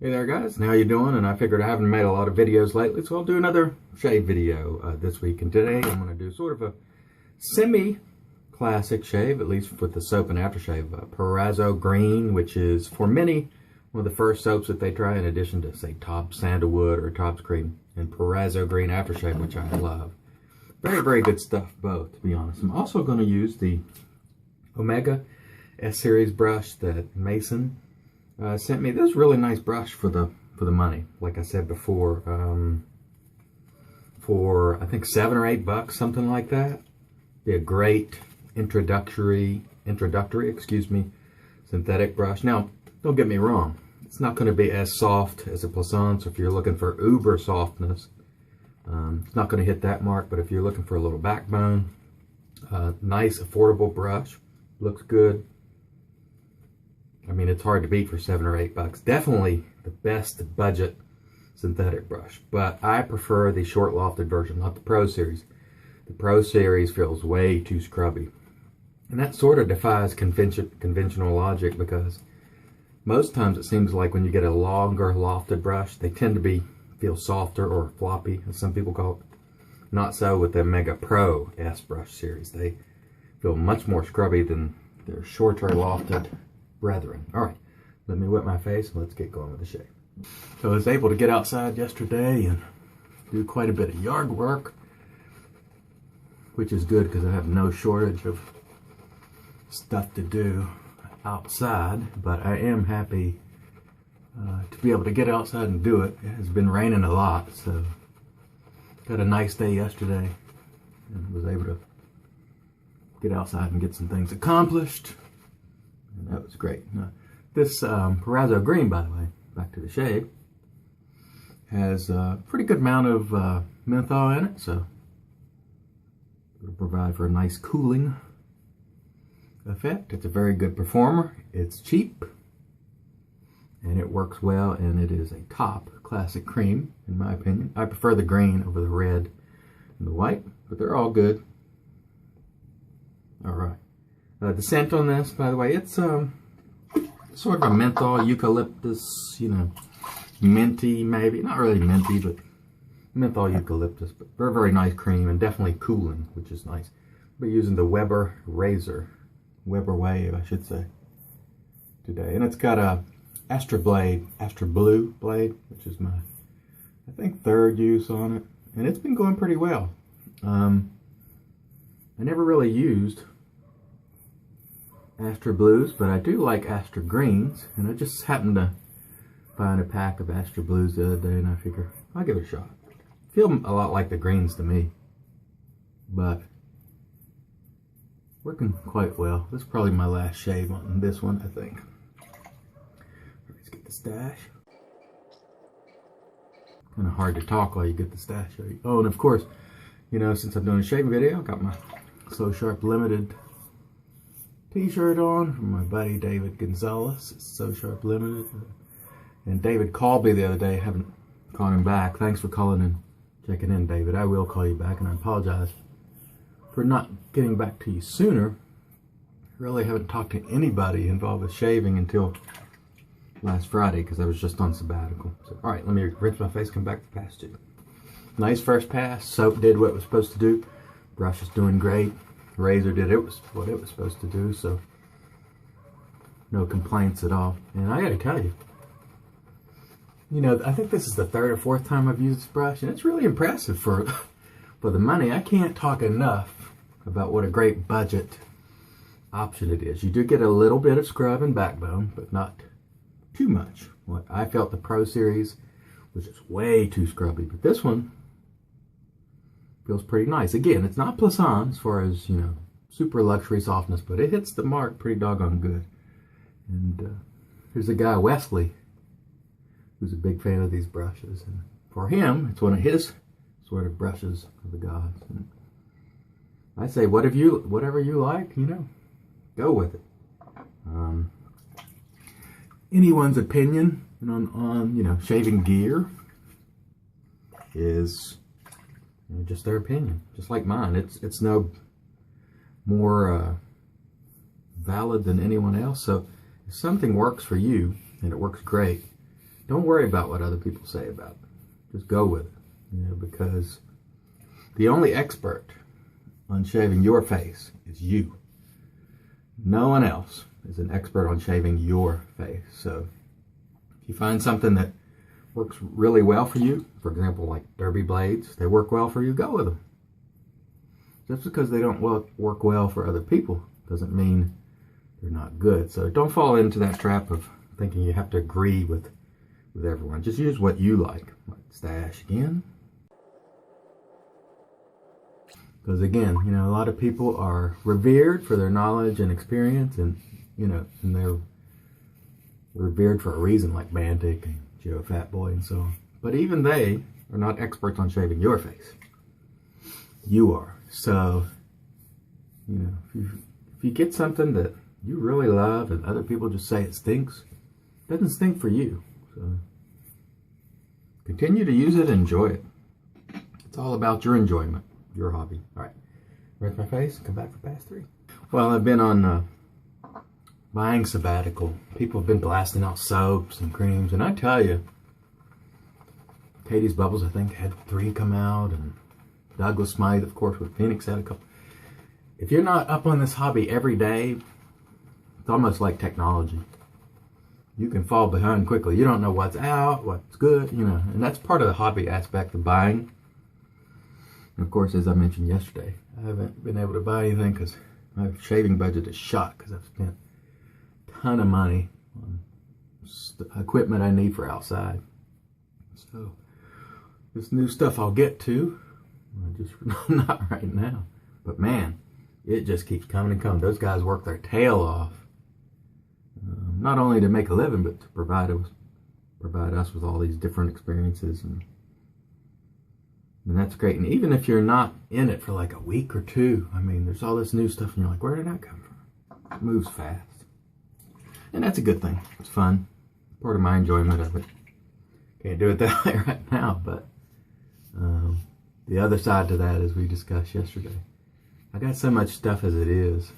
Hey there guys, and how you doing? And I figured I haven't made a lot of videos lately, so I'll do another shave video this week. And today I'm going to do sort of a semi-classic shave, at least with the soap and aftershave. Proraso Green, which is for many one of the first soaps that they try, in addition to say Top Sandalwood or Top's Cream, and Proraso Green aftershave, which I love. Very, very good stuff both, to be honest. I'm also going to use the Omega S-Series brush that Mason sent me. This really nice brush for the money. Like I said before, for I think $7 or $8, something like that. Be a great introductory, synthetic brush. Now, don't get me wrong. It's not going to be as soft as a Plaisance. If you're looking for uber softness, it's not going to hit that mark. But if you're looking for a little backbone, nice affordable brush, looks good. I mean, it's hard to beat for $7 or $8. Definitely the best budget synthetic brush. But I prefer the short lofted version, not the Pro Series. The Pro Series feels way too scrubby. And that sort of defies conventional logic, because most times it seems like when you get a longer lofted brush, they tend to feel softer or floppy, as some people call it. Not so with the Mega Pro S brush series. They feel much more scrubby than their shorter lofted brethren. All right, let me wet my face and let's get going with the shave. So I was able to get outside yesterday and do quite a bit of yard work, which is good because I have no shortage of stuff to do outside. But I am happy to be able to get outside and do it. It has been raining a lot, so got a nice day yesterday and was able to get outside and get some things accomplished. And that was great. This Proraso Green, by the way, back to the shave, has a pretty good amount of menthol in it, so it'll provide for a nice cooling effect. It's a very good performer. It's cheap, and it works well, and it is a top classic cream, in my opinion. I prefer the green over the red and the white, but they're all good. All right. The scent on this, by the way, it's sort of a menthol, eucalyptus, minty maybe. Not really minty, but menthol eucalyptus. But very, very nice cream, and definitely cooling, which is nice. We're using the Weber Wave, I should say, today. And it's got a Astra Blue blade, which is my, I think, third use on it. And it's been going pretty well. I never really used Astra Blues, but I do like Astra Greens, and I just happened to find a pack of Astra Blues the other day, and I figure I'll give it a shot. Feel a lot like the greens to me, but working quite well. This is probably my last shave on this one, I think. Let's get the stash. Kind of hard to talk while you get the stash. Oh, and of course, since I'm doing a shaving video, I got my So Sharp Limited t-shirt on from my buddy David Gonzalez. It's So Sharp Limited. And David called me the other day. I haven't called him back. Thanks for calling and checking in, David. I will call you back, and I apologize for not getting back to you sooner. I really haven't talked to anybody involved with shaving until last Friday, because I was just on sabbatical. So, all right, let me rinse my face, come back to pass two. Nice first pass. Soap did what it was supposed to do. Brush is doing great. Razor did what it was supposed to do, so no complaints at all. And I gotta tell you, I think this is the third or fourth time I've used this brush, and it's really impressive for the money. I can't talk enough about what a great budget option it is. You do get a little bit of scrub and backbone, but not too much. What I felt the Pro Series was just way too scrubby, but this one feels pretty nice. Again, it's not Plaisance as far as, super luxury softness, but it hits the mark pretty doggone good. And here's a guy, Wesley, who's a big fan of these brushes. And for him, it's one of his sort of brushes of the gods. And I say, whatever you like, go with it. Anyone's opinion on shaving gear is just their opinion, just like mine. It's no more valid than anyone else. So if something works for you and it works great, don't worry about what other people say about it. Just go with it, you know, because the only expert on shaving your face is you. No one else is an expert on shaving your face. So if you find something that works really well for you, for example, like derby blades, they work well for you, go with them. Just because they don't work well for other people doesn't mean they're not good. So don't fall into that trap of thinking you have to agree with everyone. Just use what you like. Stash again. Because again, you know, a lot of people are revered for their knowledge and experience, and you know, and they're revered for a reason, like Bantic and Joe Fatboy and so on. But even they are not experts on shaving your face. You are. So, you know, if you get something that you really love and other people just say it stinks, it doesn't stink for you. So continue to use it and enjoy it. It's all about your enjoyment, your hobby. All right, rinse my face and come back for pass 3. Well, I've been on buying sabbatical. People have been blasting out soaps and creams, and I tell you, Katie's Bubbles, I think, had 3 come out, and Douglas Smythe, of course, with Phoenix had a couple. If you're not up on this hobby every day, it's almost like technology. You can fall behind quickly. You don't know what's out, what's good, you know, and that's part of the hobby aspect of buying. And of course, as I mentioned yesterday, I haven't been able to buy anything because my shaving budget is shot because I've spent a ton of money on equipment I need for outside. So this new stuff I'll get to, just not right now. But man, it just keeps coming and coming. Those guys work their tail off, not only to make a living, but to provide us with all these different experiences, and that's great. And even if you're not in it for like a week or 2, I mean, there's all this new stuff, and you're like, where did that come from? It moves fast, and that's a good thing. It's fun, part of my enjoyment of it. Can't do it that way right now, but the other side to that, as we discussed yesterday, I got so much stuff as it is,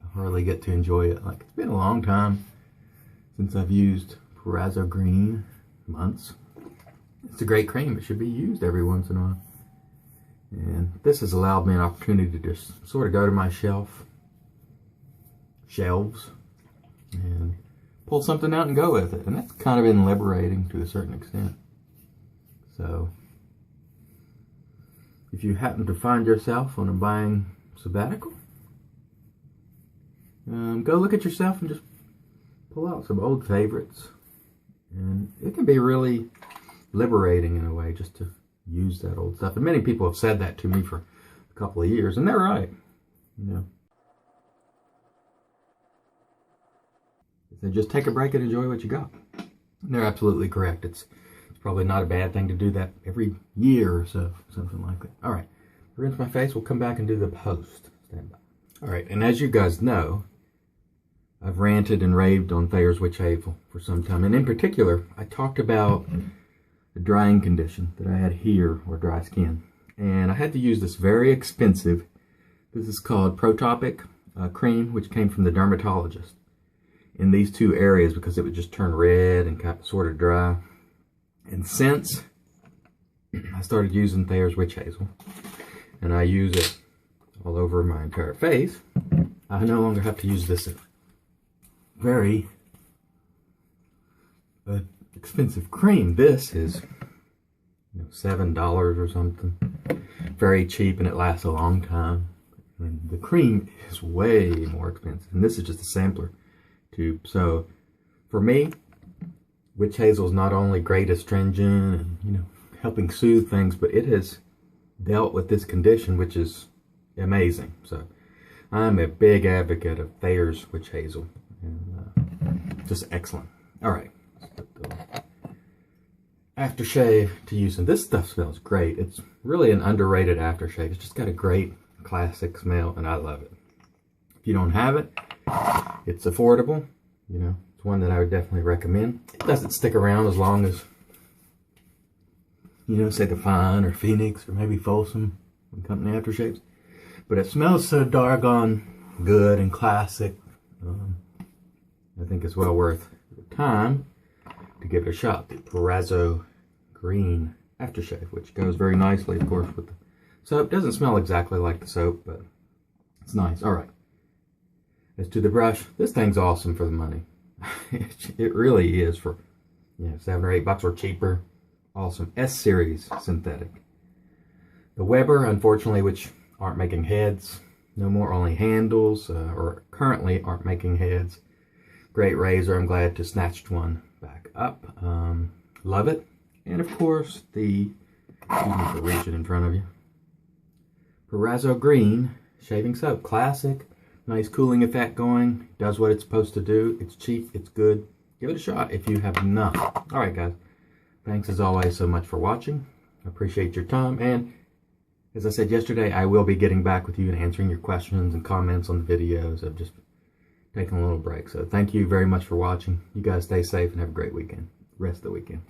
I hardly get to enjoy it. Like, it's been a long time since I've used Proraso Green, months. It's a great cream. It should be used every once in a while. And this has allowed me an opportunity to just sort of go to my shelves, and pull something out and go with it. And that's kind of been liberating to a certain extent. So if you happen to find yourself on a buying sabbatical, go look at yourself and just pull out some old favorites. And it can be really liberating in a way just to use that old stuff. And many people have said that to me for a couple of years, and they're right. You know, they just take a break and enjoy what you got. And they're absolutely correct. It's probably not a bad thing to do that every year or so, something like that. All right, rinse my face. We'll come back and do the post. Stand by. All right, and as you guys know, I've ranted and raved on Thayer's Witch Hazel for some time. And in particular, I talked about the drying condition that I had here, or dry skin. And I had to use this very expensive, this is called Protopic cream, which came from the dermatologist, in these 2 areas because it would just turn red and kind of sort of dry. And since I started using Thayer's Witch Hazel, and I use it all over my entire face, I no longer have to use this very expensive cream. This is, you know, $7 or something. Very cheap, and it lasts a long time. And the cream is way more expensive. And this is just a sampler tube. So for me, Witch Hazel is not only great astringent and, you know, helping soothe things, but it has dealt with this condition, which is amazing. So I'm a big advocate of Thayer's Witch Hazel, and just excellent. All right, let's put the aftershave to use, and this stuff smells great. It's really an underrated aftershave. It's just got a great classic smell, and I love it. If you don't have it, it's affordable, you know. One that I would definitely recommend. It doesn't stick around as long as, you know, say the Fine or Phoenix or maybe Folsom and Company aftershaves, but it smells so doggone good and classic. I think it's well worth your time to give it a shot. The Proraso Green Aftershave, which goes very nicely, of course, with the soap. Doesn't smell exactly like the soap, but it's nice. All right. As to the brush, this thing's awesome for the money. It really is for, you know, $7 or $8 or cheaper. Awesome. S-Series synthetic. The Weber, unfortunately, which aren't making heads no more, only handles, or currently aren't making heads. Great razor. I'm glad to snatched one back up. Love it. And of course, the region in front of you. Proraso Green shaving soap. Classic. Nice cooling effect going. Does what it's supposed to do. It's cheap. It's good. Give it a shot if you have not. All right, guys. Thanks as always so much for watching. I appreciate your time. And as I said yesterday, I will be getting back with you and answering your questions and comments on the videos. I've just taken a little break. So thank you very much for watching. You guys stay safe and have a great weekend. Rest of the weekend.